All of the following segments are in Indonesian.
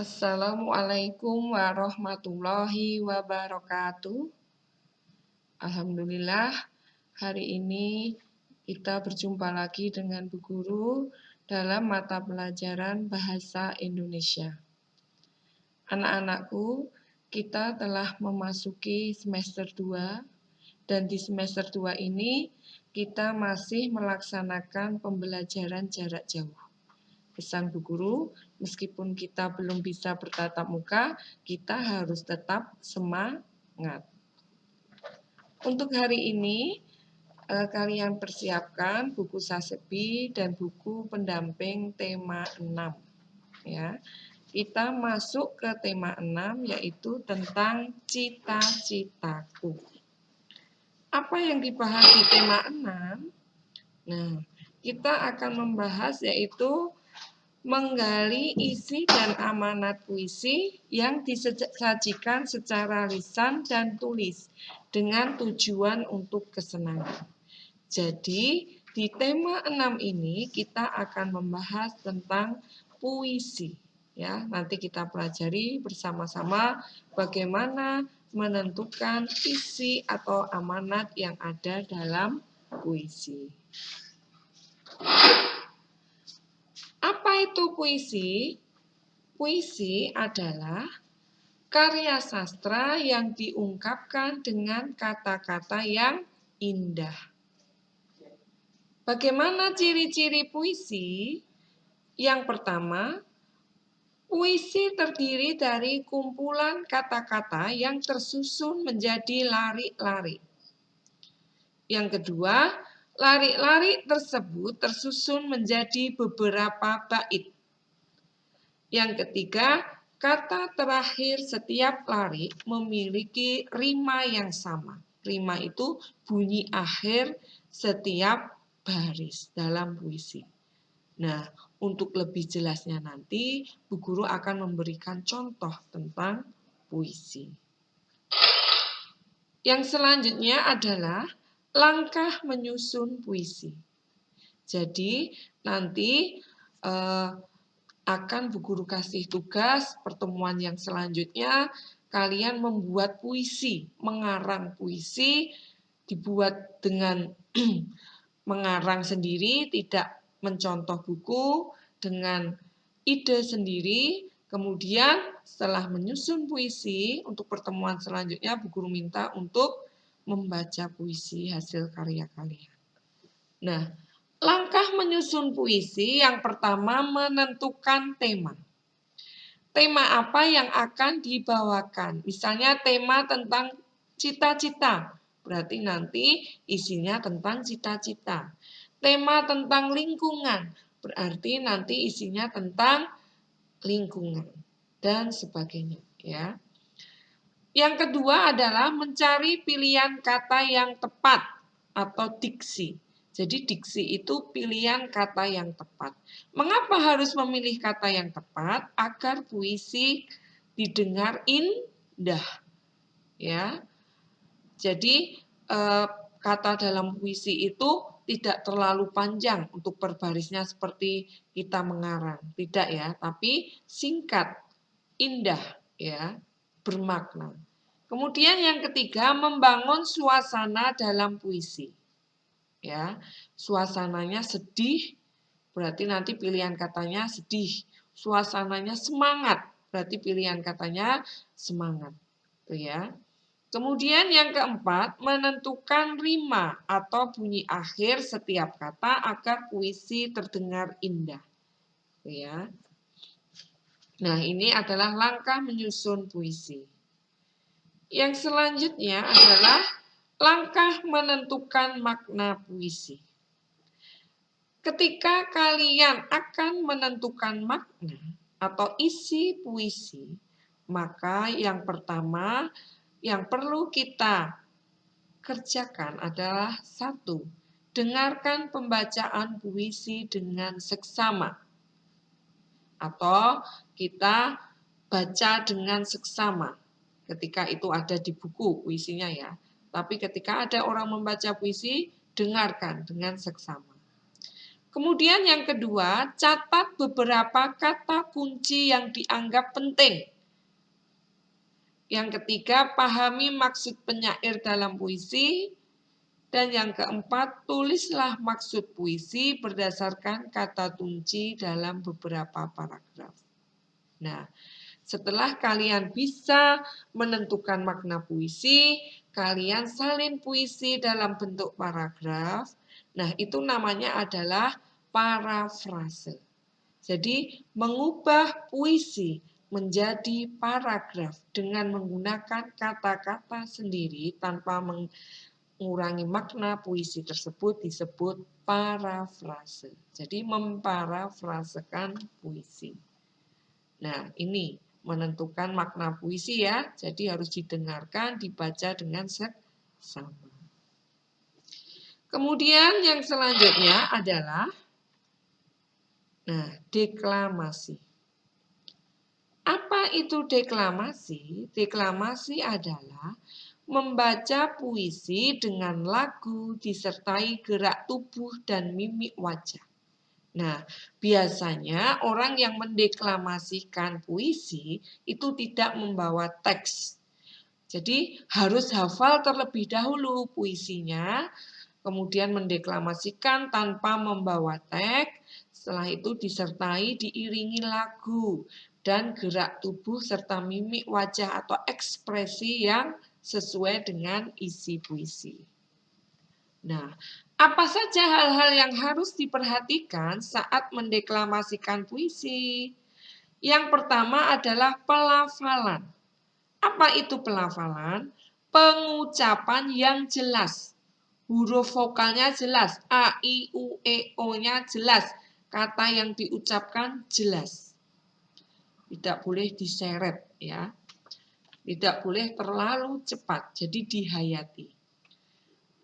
Assalamualaikum warahmatullahi wabarakatuh. Alhamdulillah, hari ini kita berjumpa lagi dengan Bu Guru dalam mata pelajaran Bahasa Indonesia. Anak-anakku, kita telah memasuki semester 2 dan di semester 2 ini kita masih melaksanakan pembelajaran jarak jauh. Pesan Bu Guru, meskipun kita belum bisa bertatap muka, kita harus tetap semangat. Untuk hari ini, kalian persiapkan buku Sasepi dan buku pendamping tema 6. Ya. Kita masuk ke tema 6, yaitu tentang cita-citaku. Apa yang dibahas di tema 6? Nah, kita akan membahas yaitu menggali isi dan amanat puisi yang disajikan secara lisan dan tulis dengan tujuan untuk kesenangan. Jadi, di tema 6 ini kita akan membahas tentang puisi. Ya, nanti kita pelajari bersama-sama bagaimana menentukan isi atau amanat yang ada dalam puisi. Apa itu puisi? Puisi adalah karya sastra yang diungkapkan dengan kata-kata yang indah. Bagaimana ciri-ciri puisi? Yang pertama, puisi terdiri dari kumpulan kata-kata yang tersusun menjadi larik-larik. Yang kedua, larik-larik tersebut tersusun menjadi beberapa bait. Yang ketiga, kata terakhir setiap larik memiliki rima yang sama. Rima itu bunyi akhir setiap baris dalam puisi. Nah, untuk lebih jelasnya nanti, Bu Guru akan memberikan contoh tentang puisi. Yang selanjutnya adalah langkah menyusun puisi. Jadi, nanti akan Bu Guru kasih tugas pertemuan yang selanjutnya kalian membuat puisi, mengarang puisi, dibuat dengan mengarang sendiri, tidak mencontoh buku, dengan ide sendiri. Kemudian setelah menyusun puisi, untuk pertemuan selanjutnya Bu Guru minta untuk membaca puisi hasil karya kalian. Nah, langkah menyusun puisi yang pertama menentukan tema. Tema apa yang akan dibawakan? Misalnya tema tentang cita-cita, berarti nanti isinya tentang cita-cita. Tema tentang lingkungan, berarti nanti isinya tentang lingkungan dan sebagainya, ya. Yang kedua adalah mencari pilihan kata yang tepat atau diksi. Jadi diksi itu pilihan kata yang tepat. Mengapa harus memilih kata yang tepat? Agar puisi didengar indah. Ya. Jadi kata dalam puisi itu tidak terlalu panjang untuk berbarisnya seperti kita mengarang. Tidak ya, tapi singkat, indah ya, bermakna. Kemudian yang ketiga, membangun suasana dalam puisi. Ya, suasananya sedih, berarti nanti pilihan katanya sedih. Suasananya semangat, berarti pilihan katanya semangat. Tuh ya. Kemudian yang keempat, menentukan rima atau bunyi akhir setiap kata agar puisi terdengar indah. Tuh ya. Nah, ini adalah langkah menyusun puisi. Yang selanjutnya adalah langkah menentukan makna puisi. Ketika kalian akan menentukan makna atau isi puisi, maka yang pertama yang perlu kita kerjakan adalah satu, dengarkan pembacaan puisi dengan seksama. Atau kita baca dengan seksama ketika itu ada di buku puisinya ya. Tapi ketika ada orang membaca puisi, dengarkan dengan seksama. Kemudian yang kedua, catat beberapa kata kunci yang dianggap penting. Yang ketiga, pahami maksud penyair dalam puisi. Dan yang keempat, tulislah maksud puisi berdasarkan kata kunci dalam beberapa paragraf. Nah, setelah kalian bisa menentukan makna puisi, kalian salin puisi dalam bentuk paragraf. Nah, itu namanya adalah parafrase. Jadi, mengubah puisi menjadi paragraf dengan menggunakan kata-kata sendiri tanpa mengurangi makna puisi tersebut disebut parafrase. Jadi, memparafrasekan puisi. Nah, ini menentukan makna puisi ya. Jadi harus didengarkan, dibaca dengan seksama. Kemudian yang selanjutnya adalah deklamasi. Apa itu deklamasi? Deklamasi adalah membaca puisi dengan lagu disertai gerak tubuh dan mimik wajah. Nah, biasanya orang yang mendeklamasikan puisi itu tidak membawa teks. Jadi harus hafal terlebih dahulu puisinya, kemudian mendeklamasikan tanpa membawa teks, setelah itu disertai diiringi lagu dan gerak tubuh serta mimik wajah atau ekspresi yang sesuai dengan isi puisi. Nah, apa saja hal-hal yang harus diperhatikan saat mendeklamasikan puisi? Yang pertama adalah pelafalan. Apa itu pelafalan? Pengucapan yang jelas. Huruf vokalnya jelas. A, I, U, E, O-nya jelas. Kata yang diucapkan jelas. Tidak boleh diseret ya. Tidak boleh terlalu cepat. Jadi dihayati.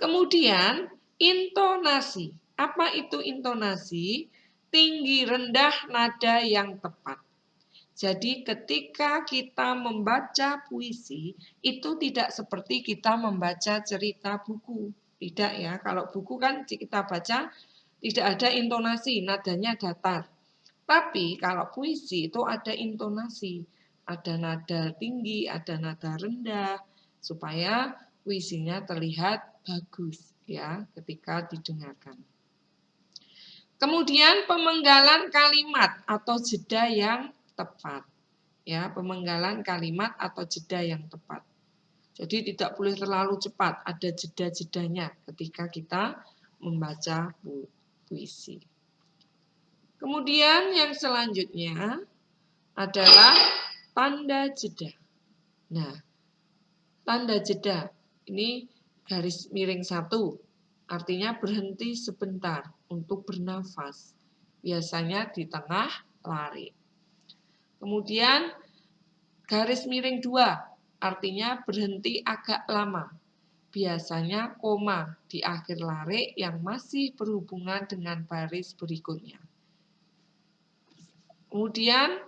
Kemudian intonasi. Apa itu intonasi? Tinggi rendah nada yang tepat. Jadi ketika kita membaca puisi, itu tidak seperti kita membaca cerita buku. Tidak ya, kalau buku kan kita baca tidak ada intonasi, nadanya datar. Tapi kalau puisi itu ada intonasi, ada nada tinggi, ada nada rendah, supaya puisinya terlihat bagus ya ketika didengarkan. Kemudian pemenggalan kalimat atau jeda yang tepat. Ya, pemenggalan kalimat atau jeda yang tepat. Jadi tidak boleh terlalu cepat, ada jeda-jedanya ketika kita membaca puisi. Kemudian yang selanjutnya adalah tanda jeda. Nah, tanda jeda ini garis miring 1, artinya berhenti sebentar untuk bernafas. Biasanya di tengah lari. Kemudian garis miring 2, artinya berhenti agak lama. Biasanya koma di akhir lari yang masih berhubungan dengan baris berikutnya. Kemudian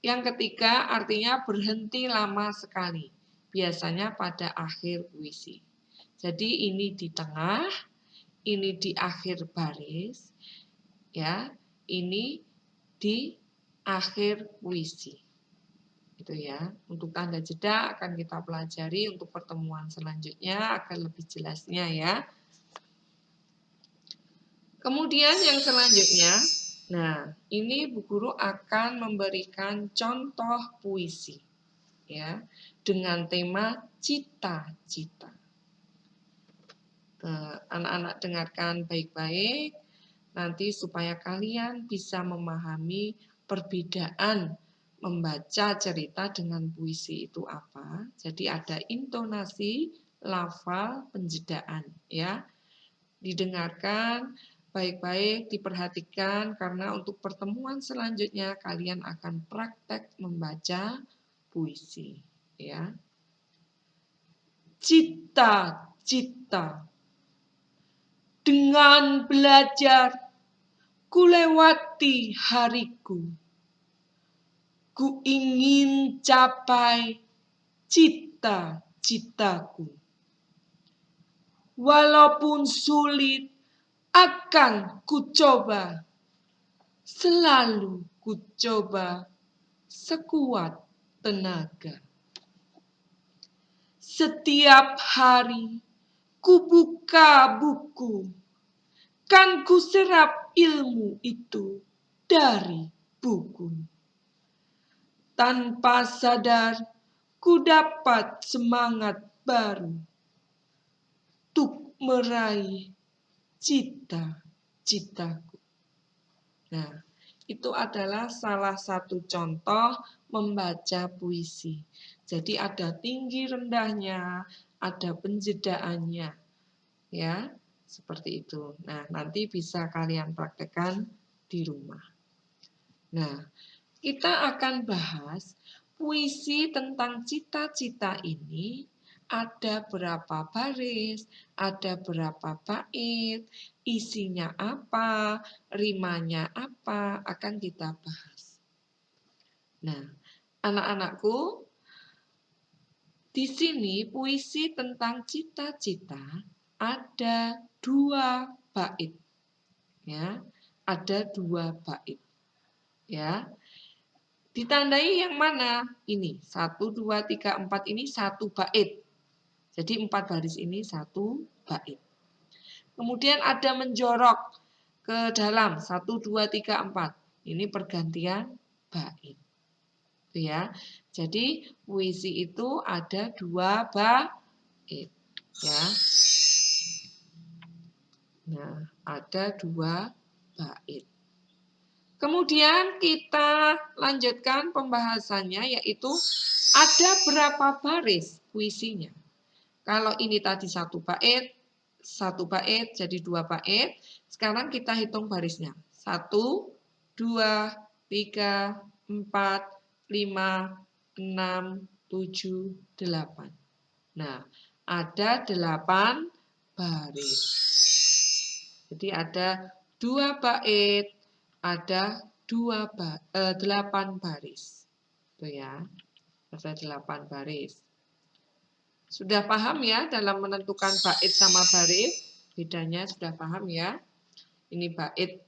yang ketiga artinya berhenti lama sekali. Biasanya pada akhir puisi. Jadi ini di tengah, ini di akhir baris, ya, ini di akhir puisi. Itu ya. Untuk tanda jeda akan kita pelajari untuk pertemuan selanjutnya akan lebih jelasnya ya. Kemudian yang selanjutnya, nah ini Bu Guru akan memberikan contoh puisi ya dengan tema cita-cita. Anak-anak dengarkan baik-baik nanti supaya kalian bisa memahami perbedaan membaca cerita dengan puisi itu apa. Jadi ada intonasi, lafal, penjedaan ya. Didengarkan baik-baik, diperhatikan karena untuk pertemuan selanjutnya kalian akan praktek membaca puisi ya. Cita-cita. Dengan belajar ku lewati hariku. Ku ingin capai cita-citaku. Walaupun sulit Akan kucoba, selalu kucoba, sekuat tenaga. Setiap hari kubuka buku, kan kuserap ilmu itu dari buku. Tanpa sadar ku dapat semangat baru untuk meraih cita-citaku. Nah, itu adalah salah satu contoh membaca puisi. Jadi ada tinggi rendahnya, ada penjedaannya. Ya, seperti itu. Nah, nanti bisa kalian praktekkan di rumah. Nah, kita akan bahas puisi tentang cita-cita ini ada berapa baris, ada berapa bait, isinya apa, rimanya apa, akan kita bahas. Nah, anak-anakku, di sini puisi tentang cita-cita ada 2 bait. Ya, ada 2 bait. Ya. Ditandai yang mana? Ini 1, 2, 3, 4 ini 1 bait. Jadi 4 baris ini 1 bait. Kemudian ada menjorok ke dalam 1, 2, 3, 4. Ini pergantian bait. Itu ya. Jadi puisi itu ada 2 bait. Ya. Nah, ada 2 bait. Kemudian kita lanjutkan pembahasannya, yaitu ada berapa baris puisinya. Kalau ini tadi 1 bait, 1 bait jadi 2 bait. Sekarang kita hitung barisnya. 1, 2, 3, 4, 5, 6, 7, 8. Nah, ada 8 baris. Jadi ada 2 bait, ada 8 baris. Tuh ya, ada 8 baris. Sudah paham ya dalam menentukan bait sama baris? Bedanya sudah paham ya? Ini bait,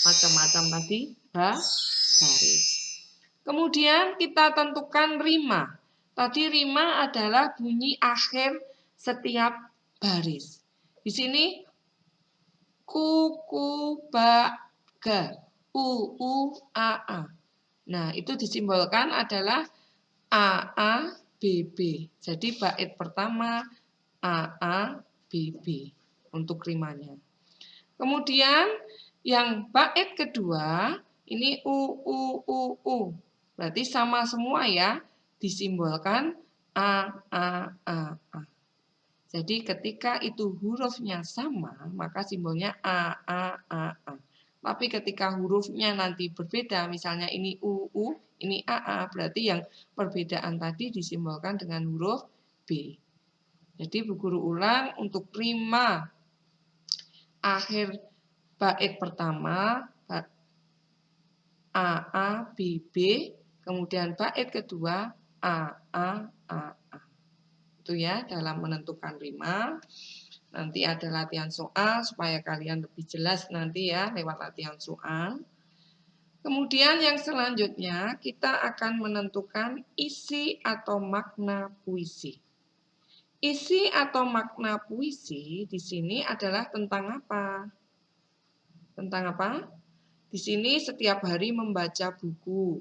macam-macam tadi, baris. Kemudian kita tentukan rima. Tadi rima adalah bunyi akhir setiap baris. Di sini ku, ba, ga, u, a, a. Nah, itu disimbolkan adalah a, b, b. Jadi bait pertama a, b, b untuk rimanya. Kemudian yang bait kedua ini u. Berarti sama semua ya, disimbolkan a. Jadi ketika itu hurufnya sama, maka simbolnya a. Tapi ketika hurufnya nanti berbeda, misalnya ini u, ini a, berarti yang perbedaan tadi disimbolkan dengan huruf b. Jadi Bu Guru ulang untuk rima akhir bait pertama a, b, b, kemudian bait kedua a. Itu ya dalam menentukan rima. Nanti ada latihan soal supaya kalian lebih jelas nanti ya lewat latihan soal. Kemudian yang selanjutnya kita akan menentukan isi atau makna puisi. Isi atau makna puisi di sini adalah tentang apa? Tentang apa? Di sini setiap hari membaca buku,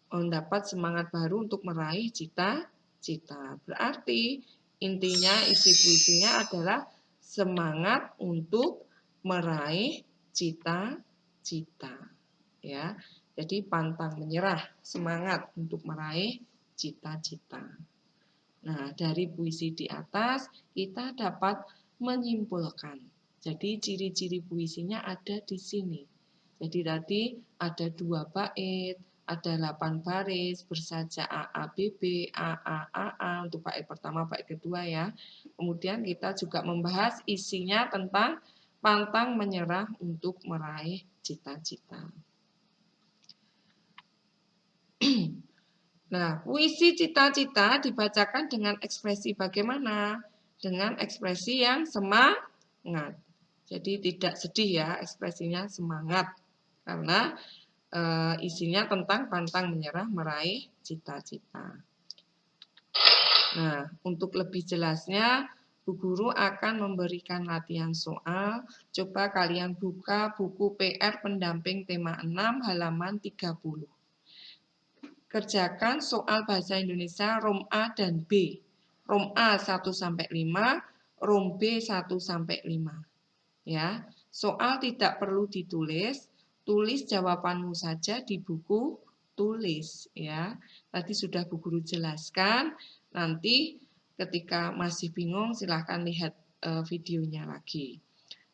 mendapat semangat baru untuk meraih cita-cita. Berarti intinya isi puisinya adalah semangat untuk meraih cita-cita. Ya, jadi pantang menyerah, semangat untuk meraih cita-cita. Nah, dari puisi di atas kita dapat menyimpulkan. Jadi ciri-ciri puisinya ada di sini. Jadi tadi ada 2 bait, ada 8 baris, bersaja A, B, B, A, untuk bait pertama, bait kedua ya. Kemudian kita juga membahas isinya tentang pantang menyerah untuk meraih cita-cita. Nah, puisi cita-cita dibacakan dengan ekspresi bagaimana? Dengan ekspresi yang semangat. Jadi tidak sedih ya, ekspresinya semangat. Karena isinya tentang pantang menyerah meraih cita-cita. Nah, untuk lebih jelasnya, Bu Guru akan memberikan latihan soal. Coba kalian buka buku PR pendamping tema 6 halaman 30. Kerjakan soal bahasa Indonesia Rom A dan B. Rom A 1 sampai 5, Rom B 1 sampai 5. Ya. Soal tidak perlu ditulis, tulis jawabanmu saja di buku tulis ya. Tadi sudah Bu Guru jelaskan. Nanti ketika masih bingung silahkan lihat videonya lagi.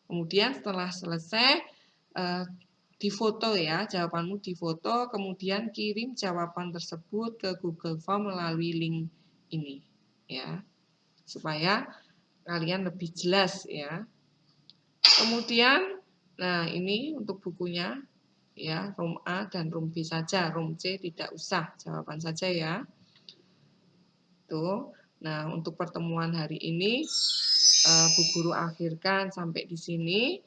Kemudian setelah selesai difoto ya, jawabanmu difoto, kemudian kirim jawaban tersebut ke Google Form melalui link ini ya. Supaya kalian lebih jelas ya. Kemudian, nah ini untuk bukunya ya, Rom A dan Rom B saja, Rom C tidak usah, jawaban saja ya. Tuh. Nah, untuk pertemuan hari ini Bu Guru akhirkan sampai di sini.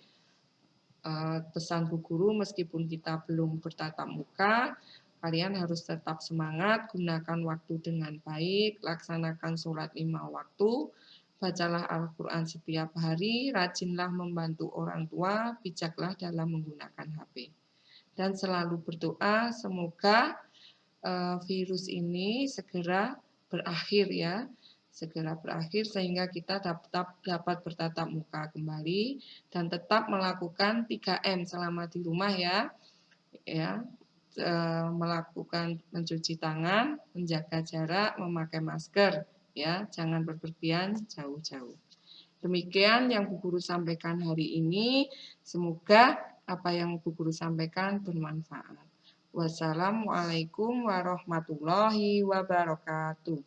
Pesan Bu Guru meskipun kita belum bertatap muka, kalian harus tetap semangat, gunakan waktu dengan baik, laksanakan sholat 5 waktu, bacalah Al-Quran setiap hari, rajinlah membantu orang tua, bijaklah dalam menggunakan HP. Dan selalu berdoa semoga virus ini segera berakhir ya, segera berakhir sehingga kita dapat bertatap muka kembali dan tetap melakukan 3M selama di rumah ya. Melakukan mencuci tangan, menjaga jarak, memakai masker ya, jangan berpergian jauh-jauh. Demikian yang Bu Guru sampaikan hari ini. Semoga apa yang Bu Guru sampaikan bermanfaat. Wassalamualaikum warahmatullahi wabarakatuh.